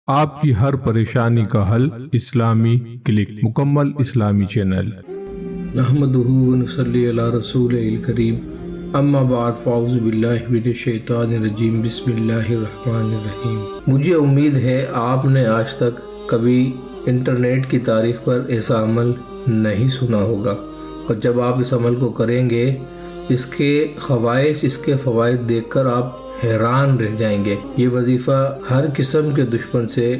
آپ کی ہر پریشانی کا حل اسلامی کلک، مکمل اسلامی چینل۔ نحمدہ ونصلی علی رسولہ الکریم، اما بعد فاعوذ باللہ من الشیطان الرجیم، بسم اللہ الرحمن الرحیم۔ مجھے امید ہے آپ نے آج تک کبھی انٹرنیٹ کی تاریخ پر ایسا عمل نہیں سنا ہوگا، اور جب آپ اس عمل کو کریں گے، اس کے خواص، اس کے فوائد دیکھ کر آپ حیران رہ جائیں گے۔ یہ وظیفہ ہر قسم کے دشمن سے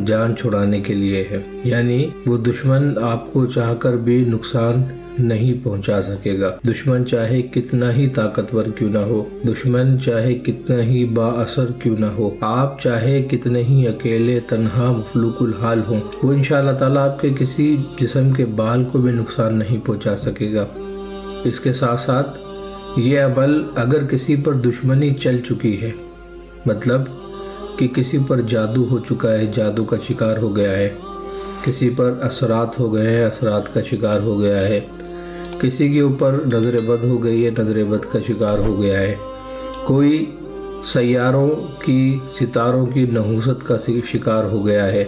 جان چھڑانے کے لیے ہے، یعنی وہ دشمن آپ کو چاہ کر بھی نقصان نہیں پہنچا سکے گا۔ دشمن چاہے کتنا ہی طاقتور کیوں نہ ہو، دشمن چاہے کتنا ہی با اثر کیوں نہ ہو، آپ چاہے کتنے ہی اکیلے تنہا مفلوق الحال ہوں، وہ انشاءاللہ تعالیٰ آپ کے کسی جسم کے بال کو بھی نقصان نہیں پہنچا سکے گا۔ اس کے ساتھ ساتھ یہ عمل اگر کسی پر دشمنی چل چکی ہے، مطلب کہ کسی پر جادو ہو چکا ہے، جادو کا شکار ہو گیا ہے، کسی پر اثرات ہو گئے ہیں، اثرات کا شکار ہو گیا ہے، کسی کے اوپر نظر بد ہو گئی ہے، نظر بد کا شکار ہو گیا ہے، کوئی سیاروں کی، ستاروں کی نحوست کا شکار ہو گیا ہے،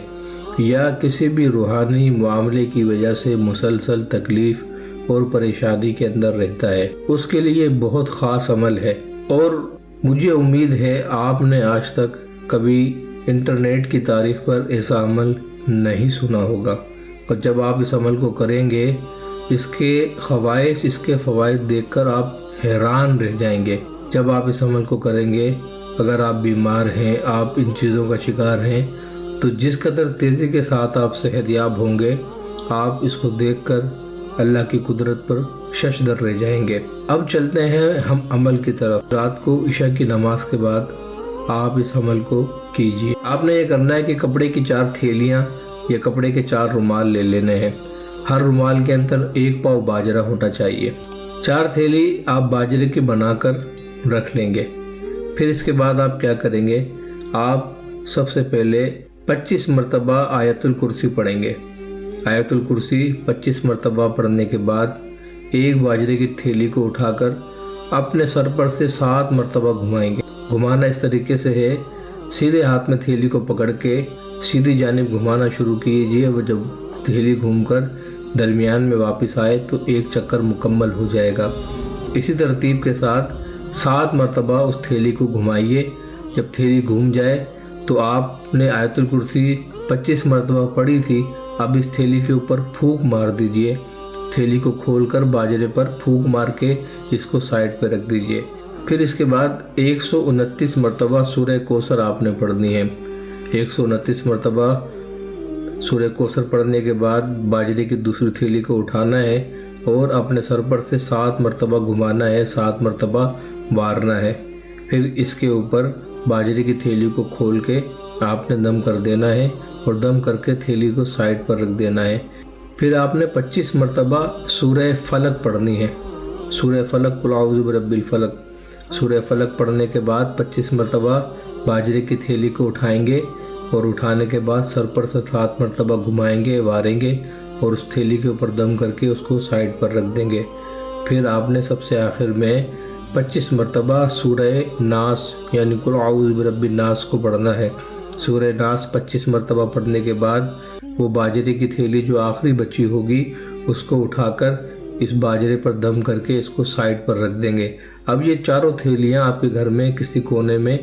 یا کسی بھی روحانی معاملے کی وجہ سے مسلسل تکلیف اور پریشانی کے اندر رہتا ہے، اس کے لیے بہت خاص عمل ہے۔ اور مجھے امید ہے آپ نے آج تک کبھی انٹرنیٹ کی تاریخ پر ایسا عمل نہیں سنا ہوگا، اور جب آپ اس عمل کو کریں گے، اس کے خواص، اس کے فوائد دیکھ کر آپ حیران رہ جائیں گے۔ جب آپ اس عمل کو کریں گے، اگر آپ بیمار ہیں، آپ ان چیزوں کا شکار ہیں، تو جس قدر تیزی کے ساتھ آپ صحت یاب ہوں گے، آپ اس کو دیکھ کر اللہ کی قدرت پر ششدر رہ جائیں گے۔ اب چلتے ہیں ہم عمل کی طرف۔ رات کو عشاء کی نماز کے بعد آپ اس عمل کو کیجیے۔ آپ نے یہ کرنا ہے کہ کپڑے کی 4 تھیلیاں یا کپڑے کے 4 رومال لے لینے ہیں۔ ہر رومال کے اندر 1 پاؤ باجرہ ہونا چاہیے۔ 4 تھیلی آپ باجرے کی بنا کر رکھ لیں گے۔ پھر اس کے بعد آپ کیا کریں گے، آپ سب سے پہلے 25 مرتبہ آیت الکرسی پڑھیں گے۔ آیت الکرسی 25 مرتبہ پڑھنے کے بعد ایک باجرے کی تھیلی کو اٹھا کر اپنے سر پر سے 7 مرتبہ گھمائیں گے۔ گھمانا اس طریقے سے ہے، سیدھے ہاتھ میں تھیلی کو پکڑ کے سیدھی جانب گھمانا شروع کیجیے۔ وہ جب تھیلی گھوم کر درمیان میں واپس آئے تو 1 چکر مکمل ہو جائے گا۔ اسی ترتیب کے ساتھ 7 مرتبہ اس تھیلی کو گھمائیے۔ جب تھیلی گھوم جائے تو آپ نے آیت الکرسی 25 مرتبہ پڑھی تھی، اب اس تھیلی کے اوپر پھونک مار دیجئے۔ تھیلی کو کھول کر باجرے پر پھونک مار کے اس کو سائڈ پہ رکھ دیجئے۔ پھر اس کے بعد 129 مرتبہ سورہ کوثر آپ نے پڑھنی ہے۔ 129 مرتبہ سورہ کوثر پڑھنے کے بعد باجرے کی دوسری تھیلی کو اٹھانا ہے اور اپنے سر پر سے 7 مرتبہ گھمانا ہے، 7 مرتبہ مارنا ہے۔ پھر اس کے اوپر باجرے کی تھیلی کو کھول کے آپ نے دم کر دینا ہے، اور دم کر کے تھیلی کو سائڈ پر رکھ دینا ہے۔ پھر آپ نے 25 مرتبہ سورہ فلق پڑھنی ہے۔ سورہ فلق، قل اعوذ برب الفلق۔ سورہ فلق پڑھنے کے بعد 25 مرتبہ باجرے کی تھیلی کو اٹھائیں گے، اور اٹھانے کے بعد سر پر سے 7 مرتبہ گھمائیں گے، واریں گے، اور اس تھیلی کے اوپر دم کر کے اس کو سائڈ پر رکھ دیں گے۔ پھر آپ نے سب سے آخر میں 25 مرتبہ سورہ ناس یعنی قل اعوذ برب الناس کو پڑھنا ہے۔ سورہ ناس 25 مرتبہ پڑھنے کے بعد وہ باجرے کی تھیلی جو آخری بچی ہوگی اس کو اٹھا کر اس باجرے پر دم کر کے اس کو سائڈ پر رکھ دیں گے۔ اب یہ 4 تھیلیاں آپ کے گھر میں کسی کونے میں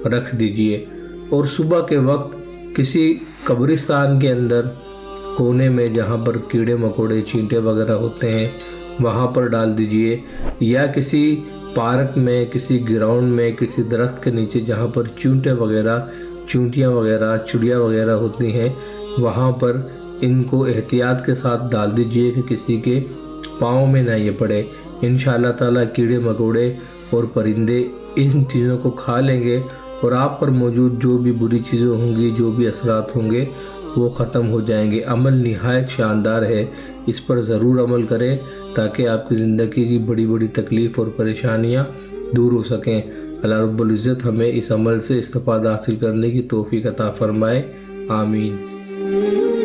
رکھ دیجئے، اور صبح کے وقت کسی قبرستان کے اندر کونے میں جہاں پر کیڑے مکوڑے، چینٹے وغیرہ ہوتے ہیں وہاں پر ڈال دیجئے، یا کسی پارک میں، کسی گراؤنڈ میں، کسی درخت کے نیچے جہاں پر چونٹیاں وغیرہ، چڑیا وغیرہ ہوتی ہیں وہاں پر ان کو احتیاط کے ساتھ ڈال دیجئے کہ کسی کے پاؤں میں نہ یہ پڑے۔ انشاءاللہ تعالیٰ کیڑے مکوڑے اور پرندے ان چیزوں کو کھا لیں گے، اور آپ پر موجود جو بھی بری چیزیں ہوں گی، جو بھی اثرات ہوں گے، وہ ختم ہو جائیں گے۔ عمل نہایت شاندار ہے، اس پر ضرور عمل کریں تاکہ آپ کی زندگی کی بڑی بڑی تکلیف اور پریشانیاں دور ہو سکیں۔ اللہ رب العزت ہمیں اس عمل سے استفادہ حاصل کرنے کی توفیق عطا فرمائے، آمین۔